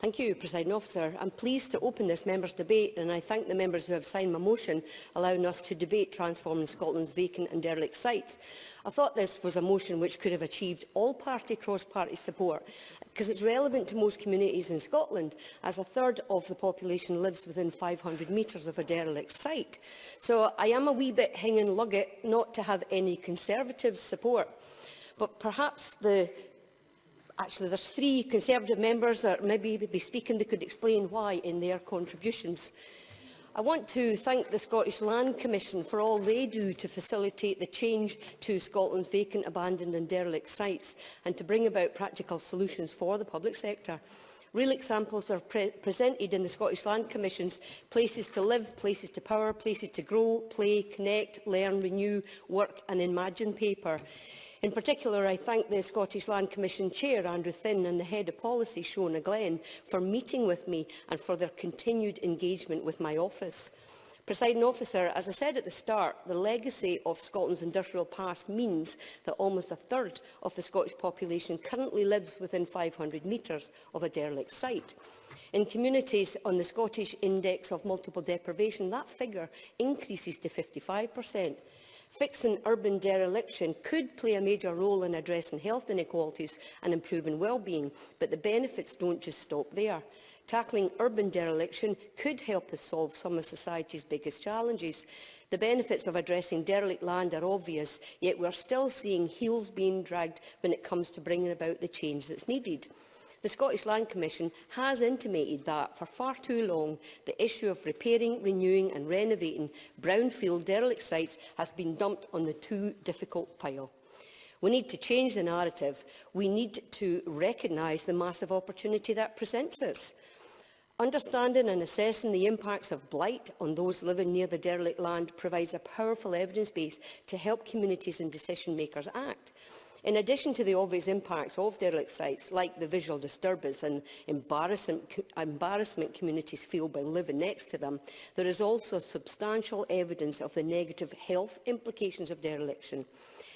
Thank you, Presiding Officer. I'm pleased to open this members' debate, and I thank the members who have signed my motion allowing us to debate transforming Scotland's vacant and derelict sites. I thought this was a motion which could have achieved all-party, cross-party support, because it's relevant to most communities in Scotland, as a third of the population lives within 500 metres of a derelict site. So I am a wee bit hanging lugget not to have any Conservative support, but perhaps Actually, there's 3 Conservative members that maybe be speaking. They could explain why in their contributions. I want to thank the Scottish Land Commission for all they do to facilitate the change to Scotland's vacant, abandoned and derelict sites and to bring about practical solutions for the public sector. Real examples are presented in the Scottish Land Commission's Places to Live, Places to Power, Places to Grow, Play, Connect, Learn, Renew, Work and Imagine paper. In particular, I thank the Scottish Land Commission Chair, Andrew Thinn, and the Head of Policy, Shona Glenn, for meeting with me and for their continued engagement with my office. Presiding Officer, as I said at the start, the legacy of Scotland's industrial past means that almost a third of the Scottish population currently lives within 500 metres of a derelict site. In communities on the Scottish Index of Multiple Deprivation, that figure increases to 55%. Fixing urban dereliction could play a major role in addressing health inequalities and improving well-being, but the benefits don't just stop there. Tackling urban dereliction could help us solve some of society's biggest challenges. The benefits of addressing derelict land are obvious, yet we are still seeing heels being dragged when it comes to bringing about the change that's needed. The Scottish Land Commission has intimated that, for far too long, the issue of repairing, renewing and renovating brownfield derelict sites has been dumped on the too difficult pile. We need to change the narrative. We need to recognise the massive opportunity that presents us. Understanding and assessing the impacts of blight on those living near the derelict land provides a powerful evidence base to help communities and decision makers act. In addition to the obvious impacts of derelict sites, like the visual disturbance and embarrassment communities feel by living next to them, there is also substantial evidence of the negative health implications of dereliction.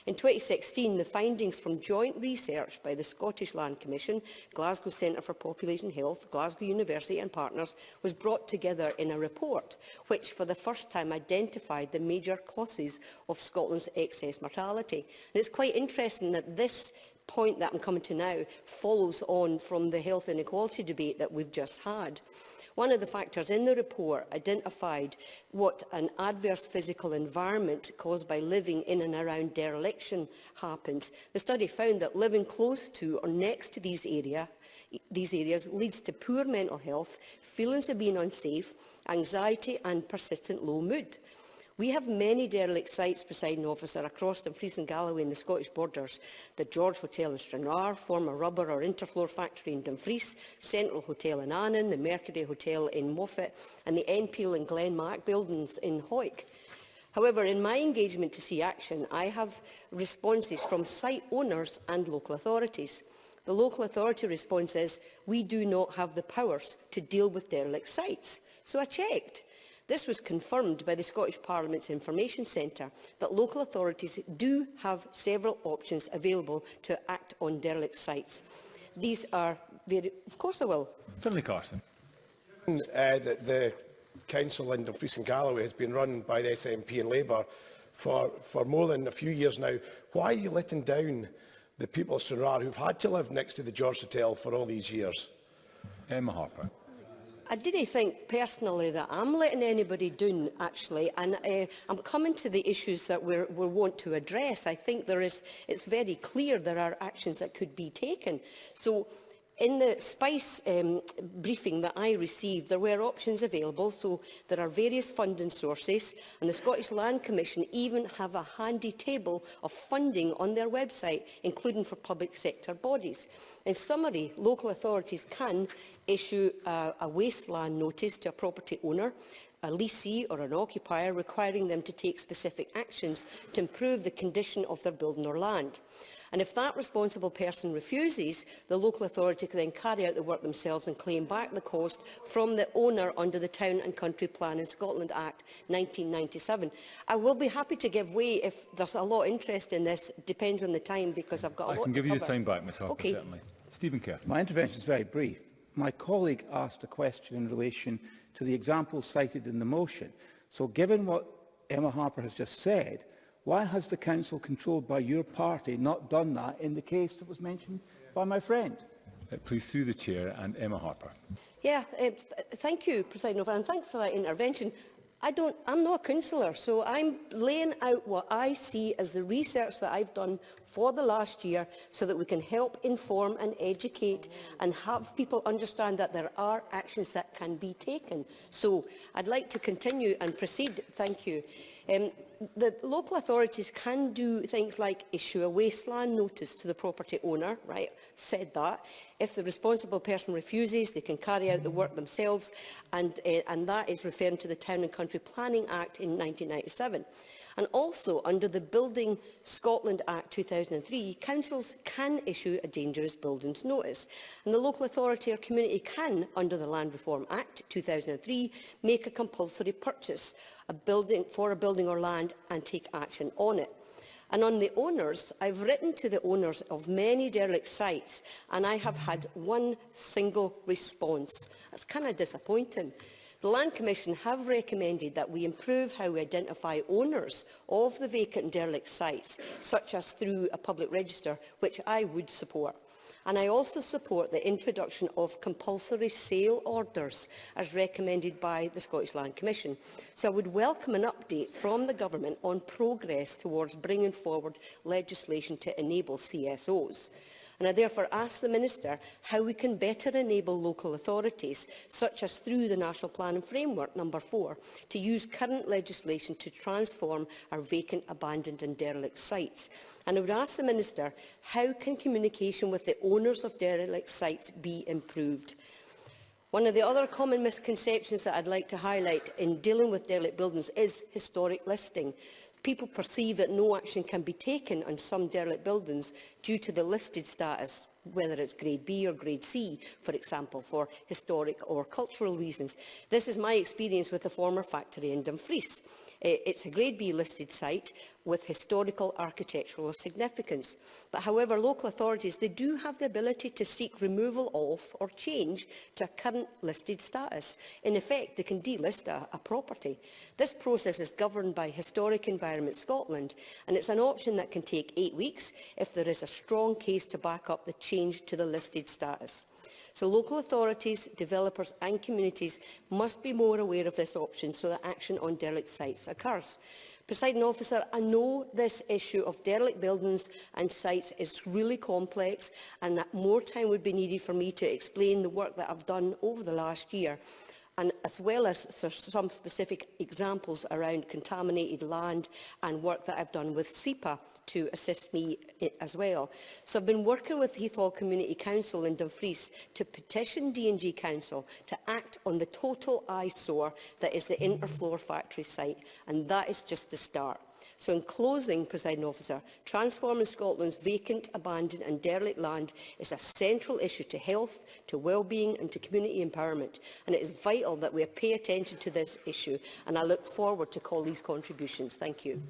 In 2016, the findings from joint research by the Scottish Land Commission, Glasgow Centre for Population Health, Glasgow University and partners was brought together in a report which for the first time identified the major causes of Scotland's excess mortality. And it's quite interesting that this point that I'm coming to now follows on from the health inequality debate that we've just had. One of the factors in the report identified what an adverse physical environment caused by living in and around dereliction happens. The study found that living close to or next to these areas leads to poor mental health, feelings of being unsafe, anxiety and persistent low mood. We have many derelict sites, Presiding Officer, across Dumfries and Galloway and the Scottish borders. The George Hotel in Stranraer, former rubber or interfloor factory in Dumfries, Central Hotel in Annan, the Mercury Hotel in Moffat and the Enpeel and Glenmark buildings in Hawick. However, in my engagement to see action, I have responses from site owners and local authorities. The local authority response is, we do not have the powers to deal with derelict sites. So I checked. This was confirmed by the Scottish Parliament's Information Centre, that local authorities do have several options available to act on derelict sites. These are very... Of course I will. Finlay Carson. The council in Dumfries and Galloway has been run by the SNP and Labour for more than a few years now. Why are you letting down the people of Stranraer who've had to live next to the George Hotel for all these years? Emma Harper. I didn't think personally that I'm letting anybody down, actually, and I'm coming to the issues that we want to address. I think it's very clear there are actions that could be taken. So, in the SPICE briefing that I received, there were options available, so there are various funding sources, and the Scottish Land Commission even have a handy table of funding on their website, including for public sector bodies. In summary, local authorities can issue a wasteland notice to a property owner, a leasee or an occupier, requiring them to take specific actions to improve the condition of their building or land. And if that responsible person refuses, the local authority can then carry out the work themselves and claim back the cost from the owner under the Town and Country Plan in Scotland Act 1997. I will be happy to give way if there's a lot of interest in this. It depends on the time, because I've got a lot to cover. I can give you the time back, Ms Harper, certainly. Stephen Kerr. My intervention is very brief. my colleague asked a question in relation to the example cited in the motion. So given what Emma Harper has just said, why has the council controlled by your party not done that in the case that was mentioned by my friend? Please, through the Chair, and Emma Harper. Yeah, thank you, President Officer, and thanks for that intervention. I'm not a councillor, so I'm laying out what I see as the research that I've done for the last year so that we can help inform and educate and have people understand that there are actions that can be taken. So I'd like to continue and proceed. Thank you. The local authorities can do things like issue a wasteland notice to the property owner, right? Said that. If the responsible person refuses, they can carry out the work themselves, and that is referring to the Town and Country Planning Act in 1997. And also, under the Building Scotland Act 2003, councils can issue a dangerous buildings notice. And the local authority or community can, under the Land Reform Act 2003, make a compulsory purchase for a building or land and take action on it. And on the owners, I've written to the owners of many derelict sites, and I have had one single response. That's kind of disappointing. The Land Commission have recommended that we improve how we identify owners of the vacant and derelict sites, such as through a public register, which I would support. And I also support the introduction of compulsory sale orders, as recommended by the Scottish Land Commission. So I would welcome an update from the Government on progress towards bringing forward legislation to enable CSOs. And I therefore ask the Minister how we can better enable local authorities, such as through the National Planning Framework No. 4, to use current legislation to transform our vacant, abandoned and derelict sites. And I would ask the Minister, how can communication with the owners of derelict sites be improved? One of the other common misconceptions that I'd like to highlight in dealing with derelict buildings is historic listing. People perceive that no action can be taken on some derelict buildings due to the listed status, whether it's Grade B or Grade C, for example, for historic or cultural reasons. This is my experience with the former factory in Dumfries. It's a Grade B listed site with historical architectural significance. But however, local authorities, they do have the ability to seek removal of or change to a current listed status. In effect, they can delist a property. This process is governed by Historic Environment Scotland, and it's an option that can take 8 weeks if there is a strong case to back up the change to the listed status. So local authorities, developers and communities must be more aware of this option so that action on derelict sites occurs. Presiding Officer, I know this issue of derelict buildings and sites is really complex, and that more time would be needed for me to explain the work that I've done over the last year, and as well as some specific examples around contaminated land and work that I've done with SEPA to assist me as well. So I've been working with Heath Hall Community Council in Dumfries to petition D&G Council to act on the total eyesore that is the Interfloor factory site, and that is just the start. So in closing, Presiding Officer, transforming Scotland's vacant, abandoned and derelict land is a central issue to health, to well-being and to community empowerment, and it is vital that we pay attention to this issue, and I look forward to colleagues' contributions. Thank you.